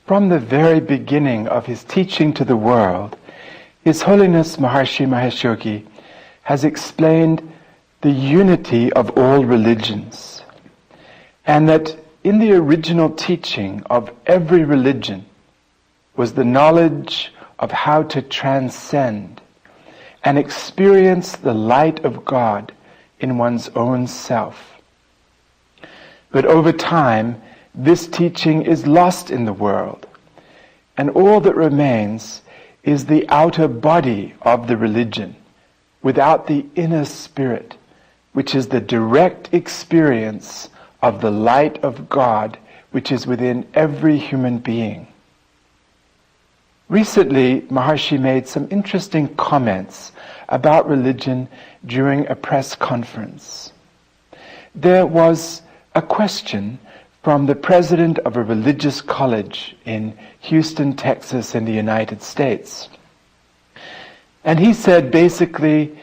From the very beginning of his teaching to the world, His Holiness Maharishi Mahesh Yogi has explained the unity of all religions, and that in the original teaching of every religion was the knowledge of how to transcend and experience the light of God in one's own self. But over time, this teaching is lost in the world, and all that remains is the outer body of the religion, without the inner spirit, which is the direct experience of the light of God, which is within every human being. Recently, Maharishi made some interesting comments about religion during a press conference. There was a question from the president of a religious college in Houston, Texas, in the United States. And he said basically,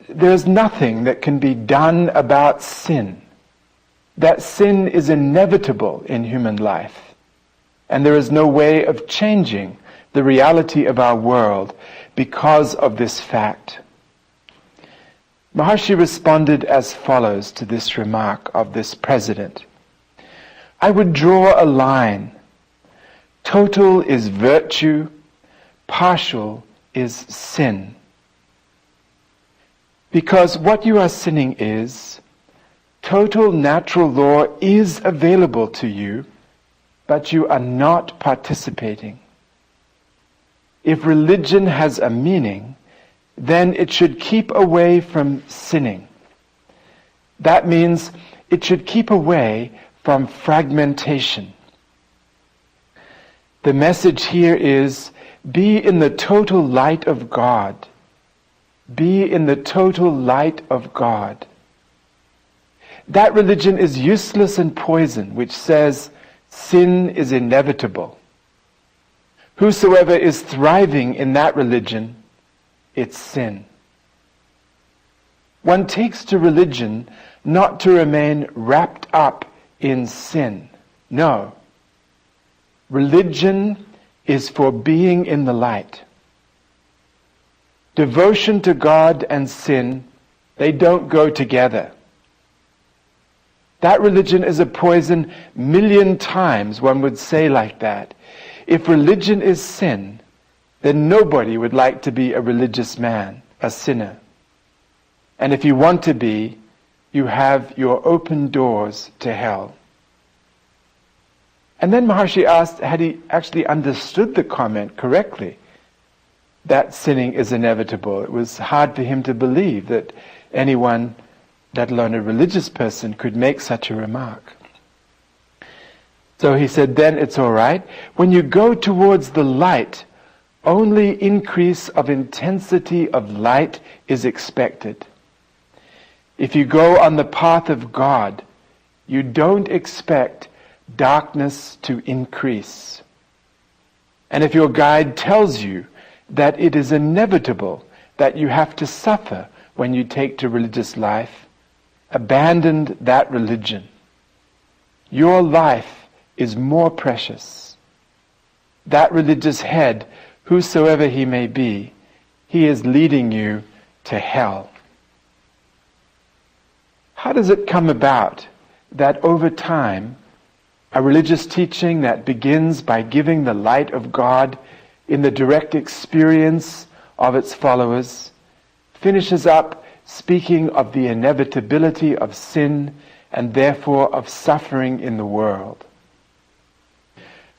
there's nothing that can be done about sin. That sin is inevitable in human life, and there is no way of changing the reality of our world because of this fact. Maharishi responded as follows to this remark of this president. I would draw a line. Total is virtue, partial is sin. Because what you are sinning is, total natural law is available to you, but you are not participating. If religion has a meaning, then it should keep away from sinning. That means it should keep away from fragmentation. The message here is, be in the total light of God. Be in the total light of God. That religion is useless and poison, which says sin is inevitable. Whosoever is thriving in that religion, it's sin. One takes to religion not to remain wrapped up in sin. No. Religion is for being in the light. Devotion to God and sin, they don't go together. That religion is a poison 1,000,000 times, one would say like that. If religion is sin, then nobody would like to be a religious man, a sinner. And if you want to be, you have your open doors to hell. And then Maharishi asked, had he actually understood the comment correctly, that sinning is inevitable. It was hard for him to believe that anyone, let alone a religious person, could make such a remark. So he said, then it's all right. When you go towards the light, only increase of intensity of light is expected. If you go on the path of God, you don't expect darkness to increase. And if your guide tells you that it is inevitable that you have to suffer when you take to religious life, abandon that religion. Your life is more precious. That religious head, whosoever he may be, he is leading you to hell. How does it come about that over time, a religious teaching that begins by giving the light of God in the direct experience of its followers, finishes up speaking of the inevitability of sin and therefore of suffering in the world?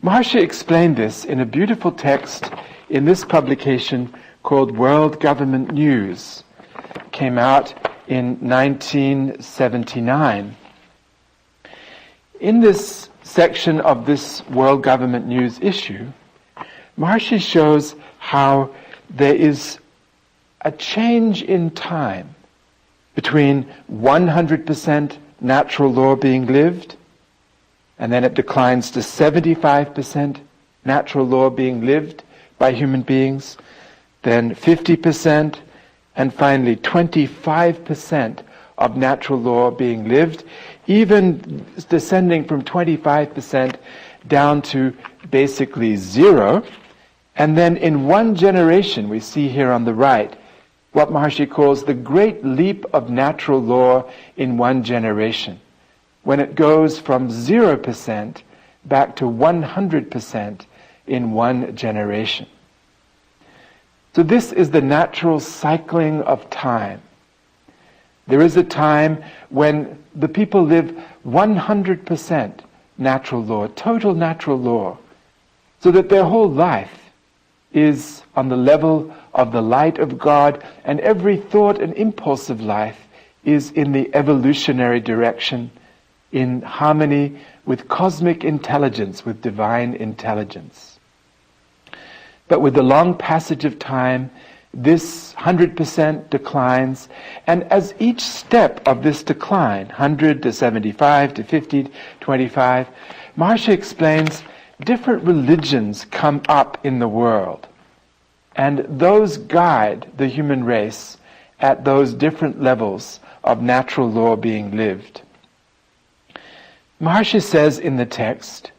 Maharishi explained this in a beautiful text in this publication called World Government News. It came out in 1979. In this section of this World Government News issue, Maharishi shows how there is a change in time between 100% natural law being lived, and then it declines to 75% natural law being lived by human beings, then 50%, and finally 25% of natural law being lived, even descending from 25% down to basically zero, and then in one generation, we see here on the right, what Maharishi calls the great leap of natural law in one generation, when it goes from 0% back to 100% in one generation. So this is the natural cycling of time. There is a time when the people live 100% natural law, total natural law, so that their whole life is on the level of the light of God, and every thought and impulse of life is in the evolutionary direction, in harmony with cosmic intelligence, with divine intelligence. But with the long passage of time, this 100% declines, and as each step of this decline, 100 to 75 to 50 to 25, Maharishi explains different religions come up in the world, and those guide the human race at those different levels of natural law being lived. Maharishi says in the text,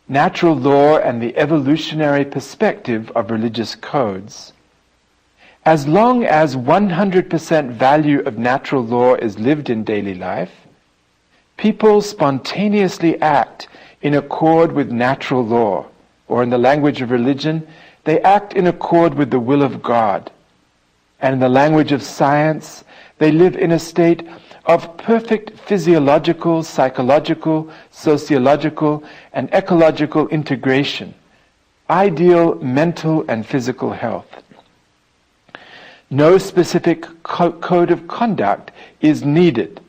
natural law and the evolutionary perspective of religious codes. As long as 100% value of natural law is lived in daily life, people spontaneously act in accord with natural law, or in the language of religion, they act in accord with the will of God. And in the language of science, they live in a state of perfect physiological, psychological, sociological, and ecological integration, ideal mental and physical health. No specific code of conduct is needed.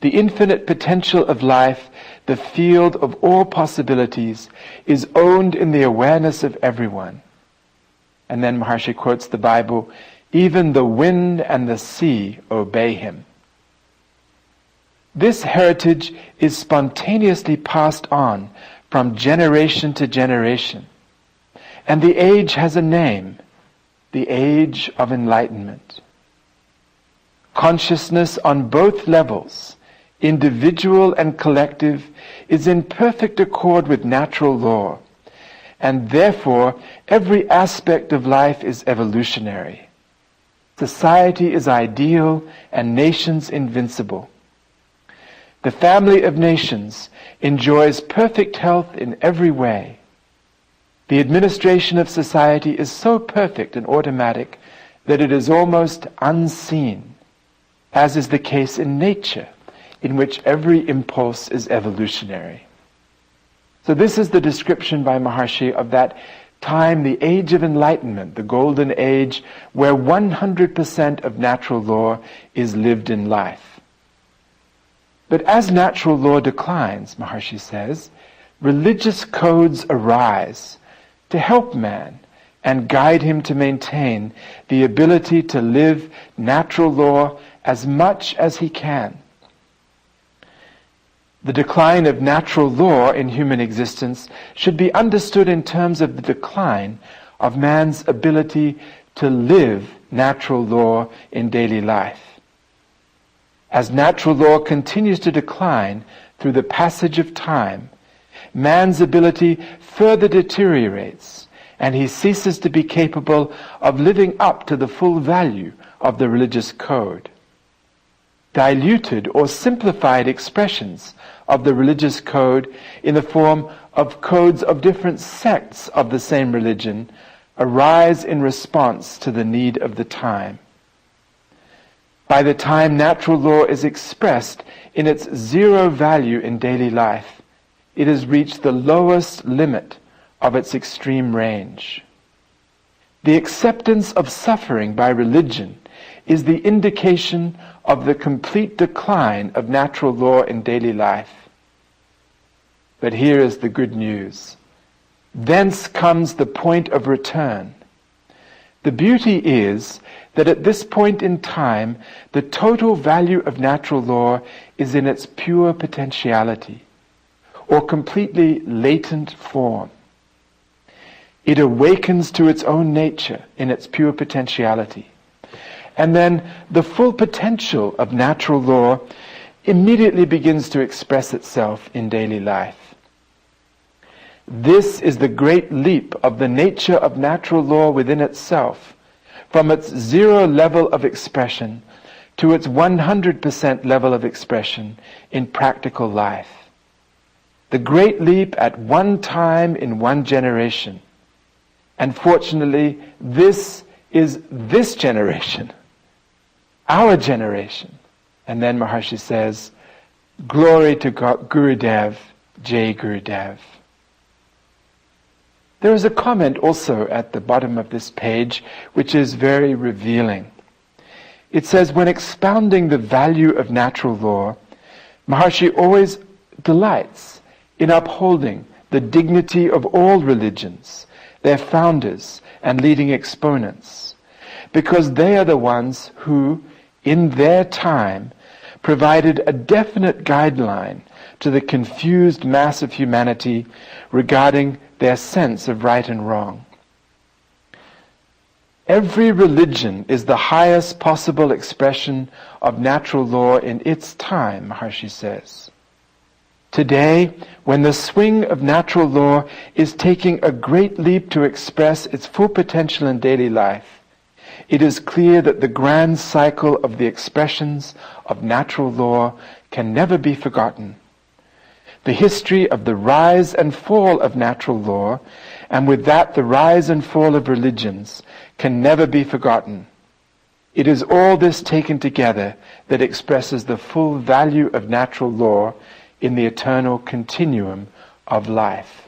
The infinite potential of life, the field of all possibilities, is owned in the awareness of everyone. And then Maharishi quotes the Bible, even the wind and the sea obey him. This heritage is spontaneously passed on from generation to generation. And the age has a name, the age of enlightenment. Consciousness on both levels, individual and collective, is in perfect accord with natural law, and therefore every aspect of life is evolutionary. Society is ideal and nations invincible. The family of nations enjoys perfect health in every way. The administration of society is so perfect and automatic that it is almost unseen, as is the case in nature, in which every impulse is evolutionary. So this is the description by Maharishi of that time, the age of enlightenment, the golden age, where 100% of natural law is lived in life. But as natural law declines, Maharishi says, religious codes arise to help man and guide him to maintain the ability to live natural law as much as he can. The decline of natural law in human existence should be understood in terms of the decline of man's ability to live natural law in daily life. As natural law continues to decline through the passage of time, man's ability further deteriorates, and he ceases to be capable of living up to the full value of the religious code. Diluted or simplified expressions of the religious code in the form of codes of different sects of the same religion arise in response to the need of the time. By the time natural law is expressed in its zero value in daily life, it has reached the lowest limit of its extreme range. The acceptance of suffering by religion is the indication of the complete decline of natural law in daily life. But here is the good news. Thence comes the point of return. The beauty is that at this point in time, the total value of natural law is in its pure potentiality, or completely latent form. It awakens to its own nature in its pure potentiality. And then the full potential of natural law immediately begins to express itself in daily life. This is the great leap of the nature of natural law within itself, from its 0 level of expression to its 100% level of expression in practical life. The great leap at one time in one generation. And fortunately, this is this generation, our generation. And then Maharishi says, glory to God, Gurudev, Jai Gurudev. There is a comment also at the bottom of this page which is very revealing. It says, when expounding the value of natural law, Maharishi always delights in upholding the dignity of all religions, their founders and leading exponents, because they are the ones who, in their time, provided a definite guideline to the confused mass of humanity regarding their sense of right and wrong. Every religion is the highest possible expression of natural law in its time, Maharishi says. Today, when the swing of natural law is taking a great leap to express its full potential in daily life, it is clear that the grand cycle of the expressions of natural law can never be forgotten. The history of the rise and fall of natural law, and with that the rise and fall of religions, can never be forgotten. It is all this taken together that expresses the full value of natural law in the eternal continuum of life.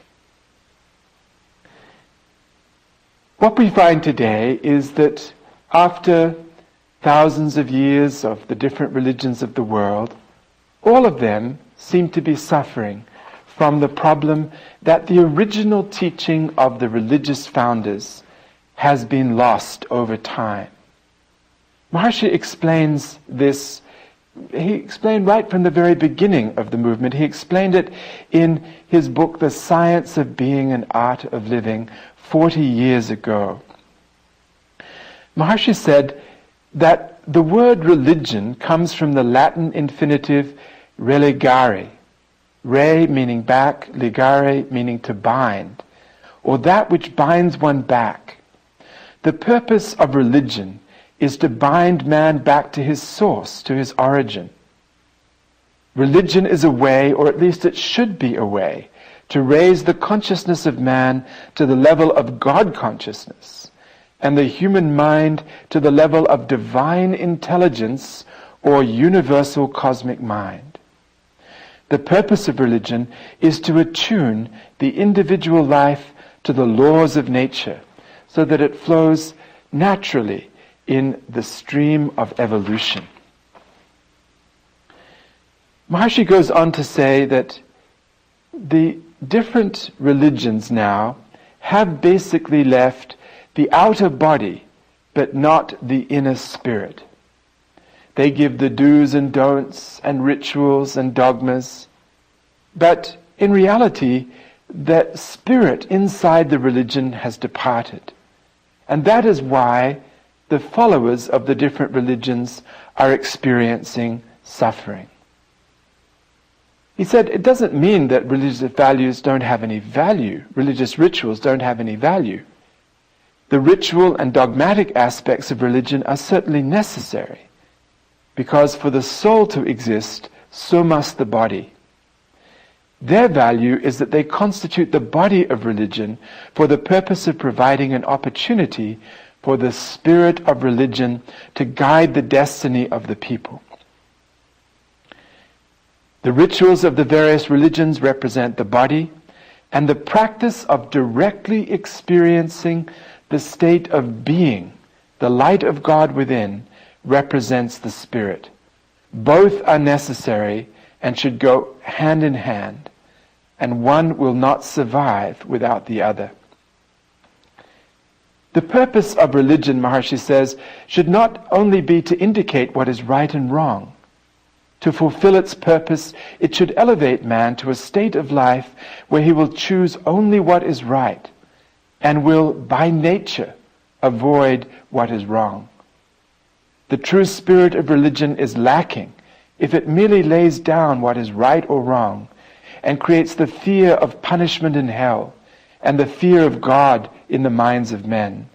What we find today is that after thousands of years of the different religions of the world, all of them seem to be suffering from the problem that the original teaching of the religious founders has been lost over time. Maharishi explains this. He explained right from the very beginning of the movement. He explained it in his book, The Science of Being and Art of Living, 40 years ago. Maharishi said that the word religion comes from the Latin infinitive religare. Re meaning back, ligare meaning to bind, or that which binds one back. The purpose of religion is to bind man back to his source, to his origin. Religion is a way, or at least it should be a way, to raise the consciousness of man to the level of God consciousness, and the human mind to the level of divine intelligence or universal cosmic mind. The purpose of religion is to attune the individual life to the laws of nature, so that it flows naturally in the stream of evolution. Maharishi goes on to say that the different religions now have basically left the outer body, but not the inner spirit. They give the do's and don'ts and rituals and dogmas, but in reality, that spirit inside the religion has departed. And that is why the followers of the different religions are experiencing suffering. He said it doesn't mean that religious values don't have any value, religious rituals don't have any value. The ritual and dogmatic aspects of religion are certainly necessary, because for the soul to exist, so must the body. Their value is that they constitute the body of religion for the purpose of providing an opportunity for the spirit of religion to guide the destiny of the people. The rituals of the various religions represent the body, and the practice of directly experiencing the state of being, the light of God within, represents the spirit. Both are necessary and should go hand in hand, and one will not survive without the other. The purpose of religion, Maharishi says, should not only be to indicate what is right and wrong. To fulfill its purpose, it should elevate man to a state of life where he will choose only what is right and will, by nature, avoid what is wrong. The true spirit of religion is lacking if it merely lays down what is right or wrong and creates the fear of punishment in hell and the fear of God in the minds of men.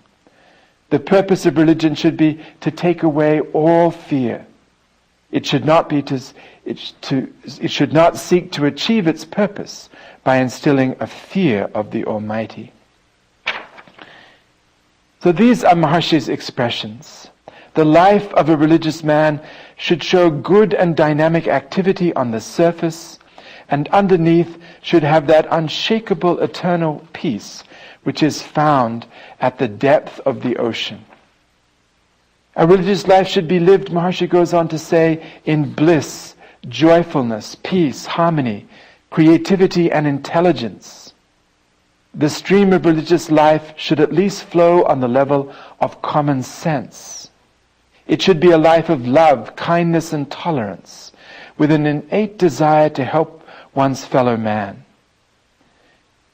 The purpose of religion should be to take away all fear. It should not seek to achieve its purpose by instilling a fear of the Almighty. So these are Maharshi's expressions. The life of a religious man should show good and dynamic activity on the surface, and underneath should have that unshakable eternal peace which is found at the depth of the ocean. A religious life should be lived, Maharshi goes on to say, in bliss, joyfulness, peace, harmony, creativity, and intelligence. The stream of religious life should at least flow on the level of common sense. It should be a life of love, kindness, and tolerance, with an innate desire to help one's fellow man.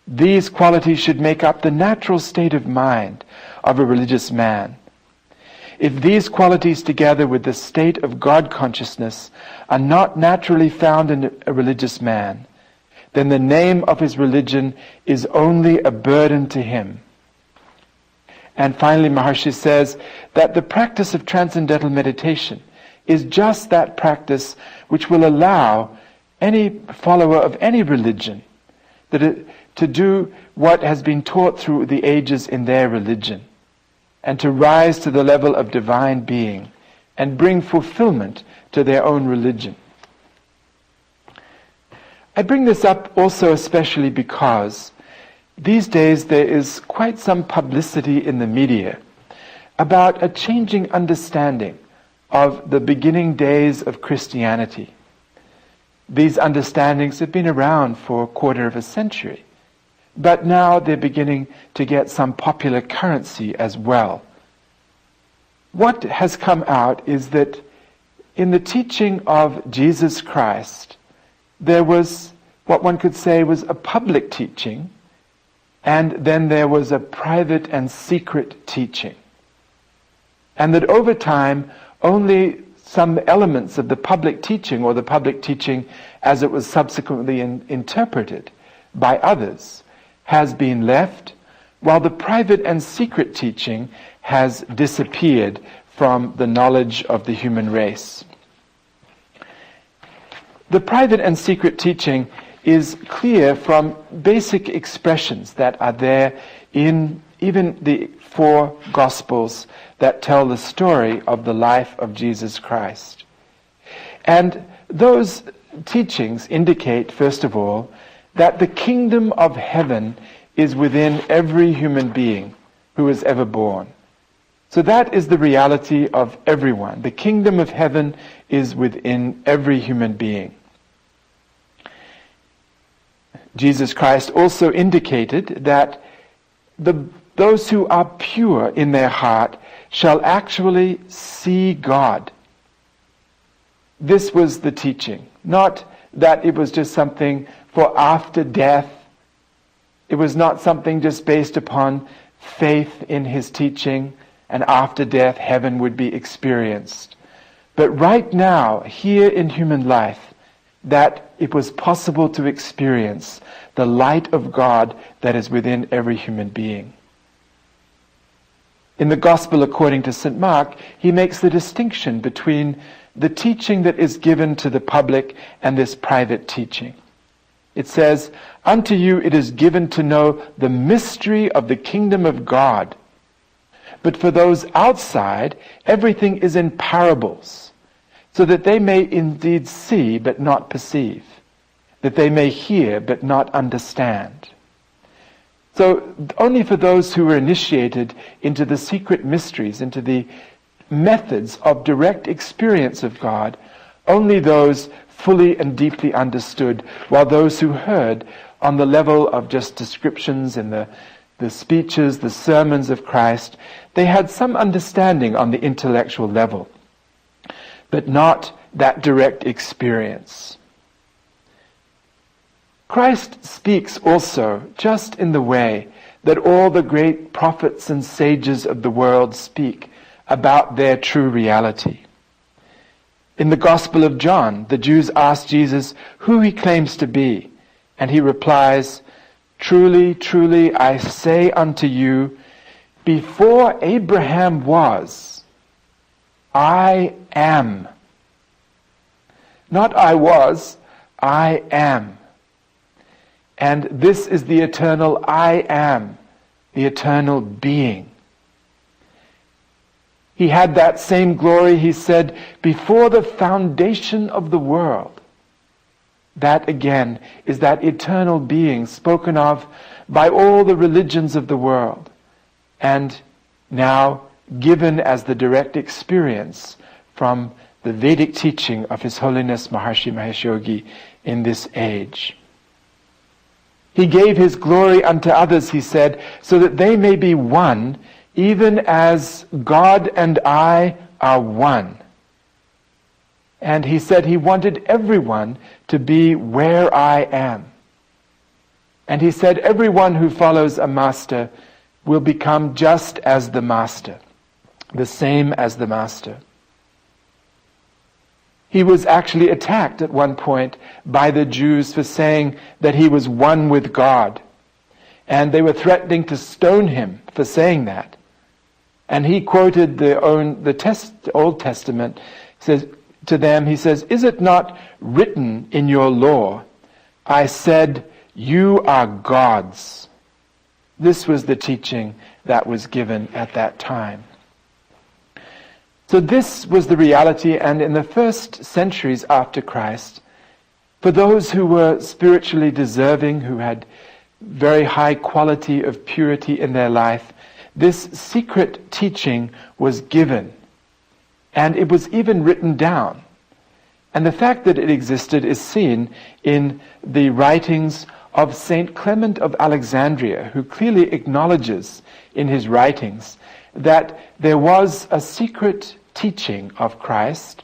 These qualities should make up the natural state of mind of a religious man. If these qualities, together with the state of God consciousness, are not naturally found in a religious man, then the name of his religion is only a burden to him. And finally, Maharshi says that the practice of transcendental meditation is just that practice which will allow any follower of any religion to do what has been taught through the ages in their religion, and to rise to the level of divine being and bring fulfillment to their own religion. I bring this up also especially because these days there is quite some publicity in the media about a changing understanding of the beginning days of Christianity. These understandings have been around for a quarter of a century, but now they're beginning to get some popular currency as well. What has come out is that in the teaching of Jesus Christ, there was what one could say was a public teaching, and then there was a private and secret teaching. And that over time, only some elements of the public teaching, or the public teaching as it was subsequently interpreted by others, has been left, while the private and secret teaching has disappeared from the knowledge of the human race. The private and secret teaching is clear from basic expressions that are there in even the 4 Gospels that tell the story of the life of Jesus Christ. And those teachings indicate, first of all, that the kingdom of heaven is within every human being who is ever born. So that is the reality of everyone. The kingdom of heaven is within every human being. Jesus Christ also indicated that those who are pure in their heart shall actually see God. This was the teaching, not that it was just something for after death. It was not something just based upon faith in his teaching, and after death heaven would be experienced. But right now, here in human life, that it was possible to experience the light of God that is within every human being. In the Gospel according to St. Mark, he makes the distinction between the teaching that is given to the public and this private teaching. It says, "Unto you it is given to know the mystery of the kingdom of God. But for those outside, everything is in parables, so that they may indeed see but not perceive, that they may hear but not understand." So only for those who were initiated into the secret mysteries, into the methods of direct experience of God, only those fully and deeply understood, while those who heard on the level of just descriptions in the speeches, the sermons of Christ, they had some understanding on the intellectual level, but not that direct experience. Christ speaks also just in the way that all the great prophets and sages of the world speak about their true reality. In the Gospel of John, the Jews asked Jesus who he claims to be, And he replies, "Truly, truly, I say unto you, before Abraham was, I am." Not I was, I am. And this is the eternal I am, the eternal being. He had that same glory, he said, before the foundation of the world. That again is that eternal being spoken of by all the religions of the world, and now given as the direct experience from the Vedic teaching of His Holiness Maharishi Mahesh Yogi in this age. He gave His glory unto others, he said, so that they may be one, even as God and I are one. And he said he wanted everyone to be where I am. And he said everyone who follows a master will become just as the master, the same as the master. He was actually attacked at one point by the Jews for saying that he was one with God. And they were threatening to stone him for saying that. And he quoted the Old Testament, says to them, he says, "Is it not written in your law, I said, you are gods?" This was the teaching that was given at that time. So this was the reality, and in the first centuries after Christ, for those who were spiritually deserving, who had very high quality of purity in their life, this secret teaching was given, and it was even written down. And the fact that it existed is seen in the writings of Saint Clement of Alexandria, who clearly acknowledges in his writings that there was a secret teaching of Christ,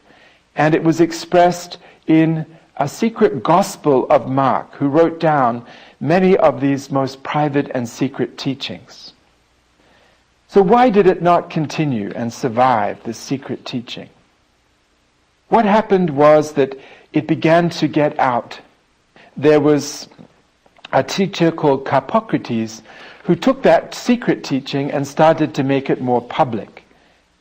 and it was expressed in a secret gospel of Mark, who wrote down many of these most private and secret teachings. So why did it not continue and survive this secret teaching? What happened was that it began to get out. There was a teacher called Carpocrates who took that secret teaching and started to make it more public.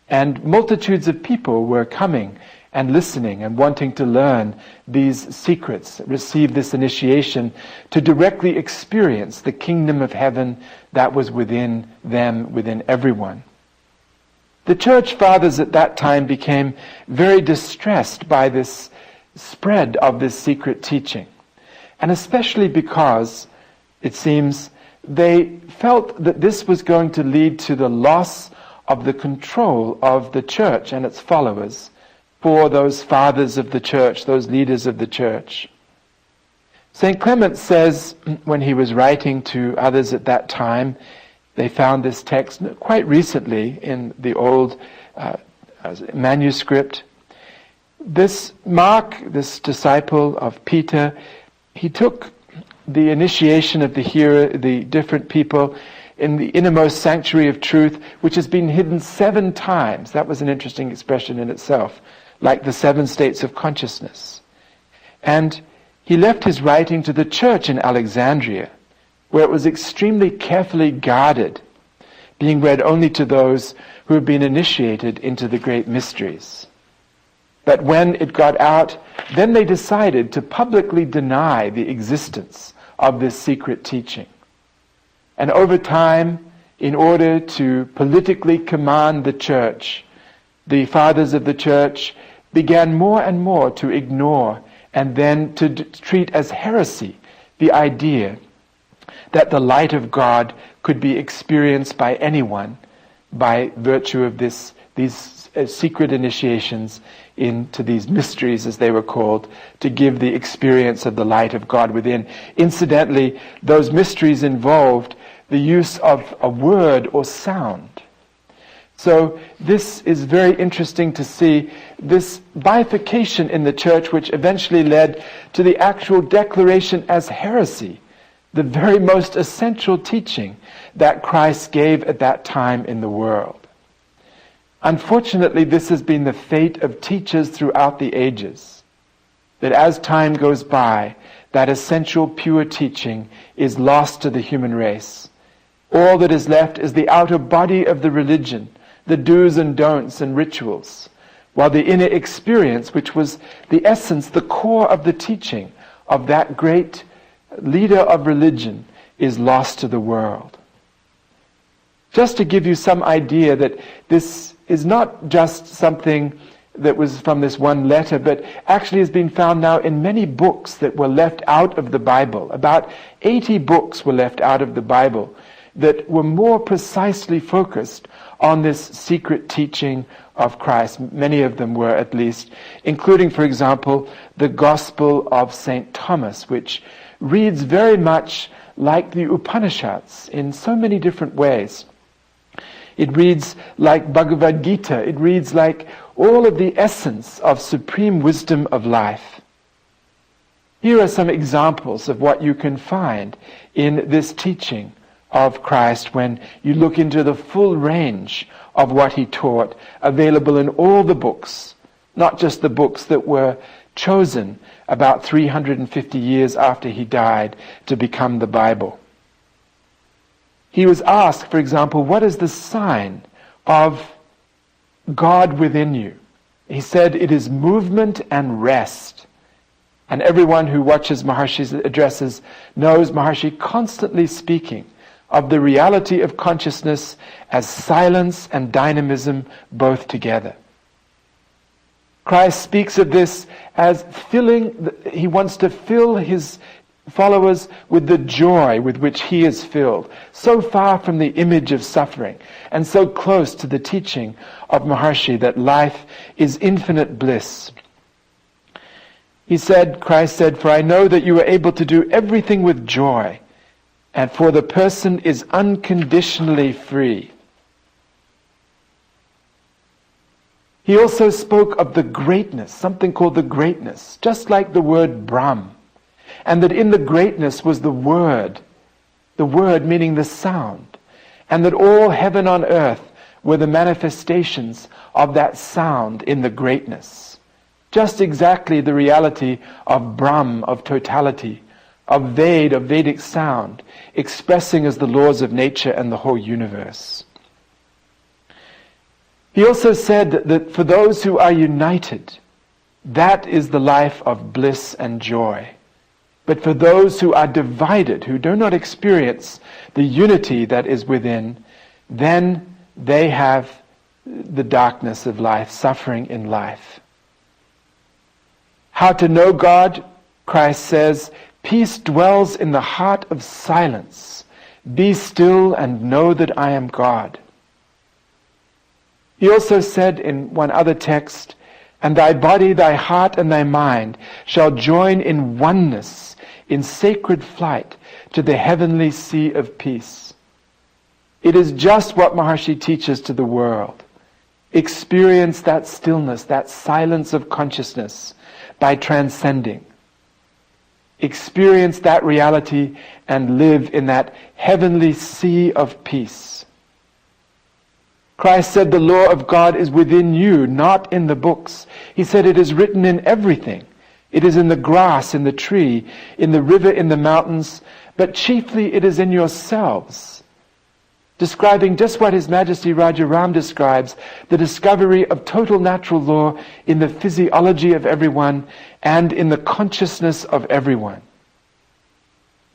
And multitudes of people were coming and listening and wanting to learn these secrets, receive this initiation to directly experience the kingdom of heaven that was within them, within everyone. The church fathers at that time became very distressed by this spread of this secret teaching, and especially because, it seems, they felt that this was going to lead to the loss of the control of the church and its followers for those fathers of the church, those leaders of the church. St. Clement says, when he was writing to others at that time, they found this text quite recently in the old manuscript. This Mark, this disciple of Peter, he took the initiation of the hearer, the different people, in the innermost sanctuary of truth, which has been hidden 7 times. That was an interesting expression in itself, like the 7 states of consciousness. And he left his writing to the church in Alexandria, where it was extremely carefully guarded, being read only to those who had been initiated into the great mysteries. But when it got out, then they decided to publicly deny the existence of this secret teaching. And over time, in order to politically command the church, the fathers of the church began more and more to ignore and then to treat as heresy the idea that the light of God could be experienced by anyone by virtue of these secret initiations into these mysteries, as they were called, to give the experience of the light of God within. Incidentally, those mysteries involved the use of a word or sound. So this is very interesting to see this bifurcation in the church, which eventually led to the actual declaration as heresy, the very most essential teaching that Christ gave at that time in the world. Unfortunately, this has been the fate of teachers throughout the ages, that as time goes by, that essential pure teaching is lost to the human race. All that is left is the outer body of the religion, the do's and don'ts and rituals, while the inner experience, which was the essence, the core of the teaching of that great leader of religion, is lost to the world. Just to give you some idea that this is not just something that was from this one letter, but actually has been found now in many books that were left out of the Bible. About 80 books were left out of the Bible that were more precisely focused on this secret teaching of Christ. Many of them were, at least, including, for example, the Gospel of St. Thomas, which reads very much like the Upanishads in so many different ways. It reads like Bhagavad Gita. It reads like all of the essence of supreme wisdom of life. Here are some examples of what you can find in this teaching of Christ when you look into the full range of what he taught, available in all the books, not just the books that were chosen about 350 years after he died to become the Bible. He was asked, for example, what is the sign of God within you? He said it is movement and rest. And everyone who watches Maharshi's addresses knows Maharshi constantly speaking of the reality of consciousness as silence and dynamism both together. Christ speaks of this as he wants to fill his followers with the joy with which he is filled, so far from the image of suffering, and so close to the teaching of Maharshi that life is infinite bliss. Christ said, "For I know that you are able to do everything with joy, and for the person is unconditionally free." He also spoke of the greatness, something called the greatness, just like the word Brahm, and that in the greatness was the word meaning the sound, and that all heaven on earth were the manifestations of that sound in the greatness. Just exactly the reality of Brahm, of totality, of Vedic sound, expressing as the laws of nature and the whole universe. He also said that for those who are united, that is the life of bliss and joy. But for those who are divided, who do not experience the unity that is within, then they have the darkness of life, suffering in life. How to know God? Christ says, "Peace dwells in the heart of silence. Be still and know that I am God." He also said in one other text, "And thy body, thy heart, and thy mind shall join in oneness, in sacred flight, to the heavenly sea of peace." It is just what Maharshi teaches to the world. Experience that stillness, that silence of consciousness by transcending. Experience that reality and live in that heavenly sea of peace. Christ said the law of God is within you, not in the books. He said it is written in everything. It is in the grass, in the tree, in the river, in the mountains, but chiefly it is in yourselves. Describing just what His Majesty Raja Ram describes, the discovery of total natural law in the physiology of everyone and in the consciousness of everyone.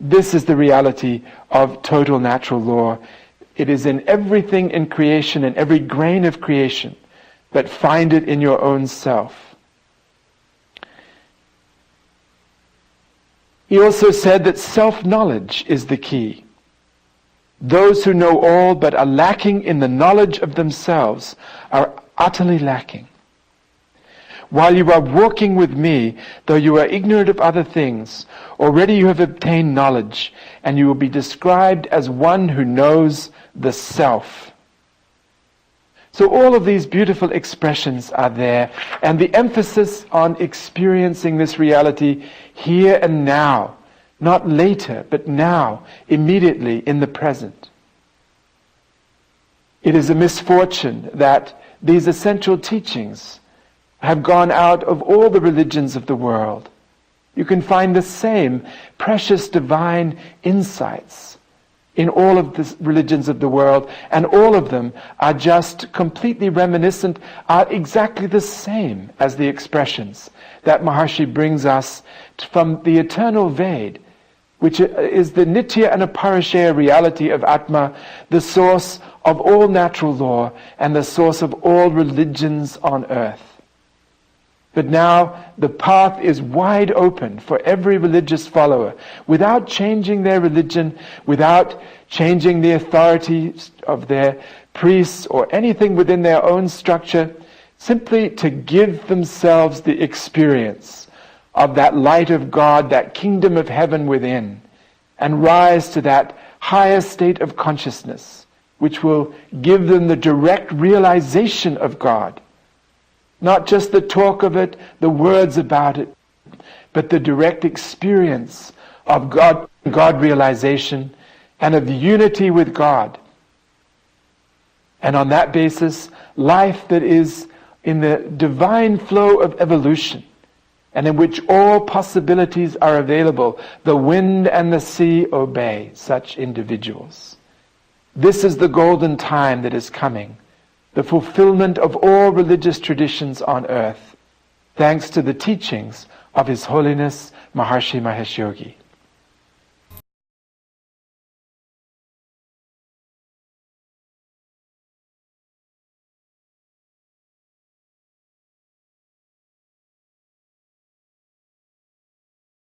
This is the reality of total natural law. It is in everything in creation, in every grain of creation, but find it in your own self. He also said that self-knowledge is the key. Those who know all but are lacking in the knowledge of themselves are utterly lacking. While you are walking with me, though you are ignorant of other things, already you have obtained knowledge, and you will be described as one who knows the self. So all of these beautiful expressions are there, and the emphasis on experiencing this reality here and now, not later, but now, immediately in the present. It is a misfortune that these essential teachings have gone out of all the religions of the world. You can find the same precious divine insights in all of the religions of the world, and all of them are just completely reminiscent, are exactly the same as the expressions that Maharishi brings us from the eternal Ved, which is the Nitya and Aparishaya reality of Atma, the source of all natural law and the source of all religions on earth. But now the path is wide open for every religious follower, without changing their religion, without changing the authority of their priests or anything within their own structure, simply to give themselves the experience of that light of God, that kingdom of heaven within, and rise to that higher state of consciousness, which will give them the direct realization of God. Not just the talk of it, the words about it, but the direct experience of God realization and of unity with God. And on that basis, life that is in the divine flow of evolution, and in which all possibilities are available, the wind and the sea obey such individuals. This is the golden time that is coming, the fulfillment of all religious traditions on earth, thanks to the teachings of His Holiness Maharishi Mahesh Yogi.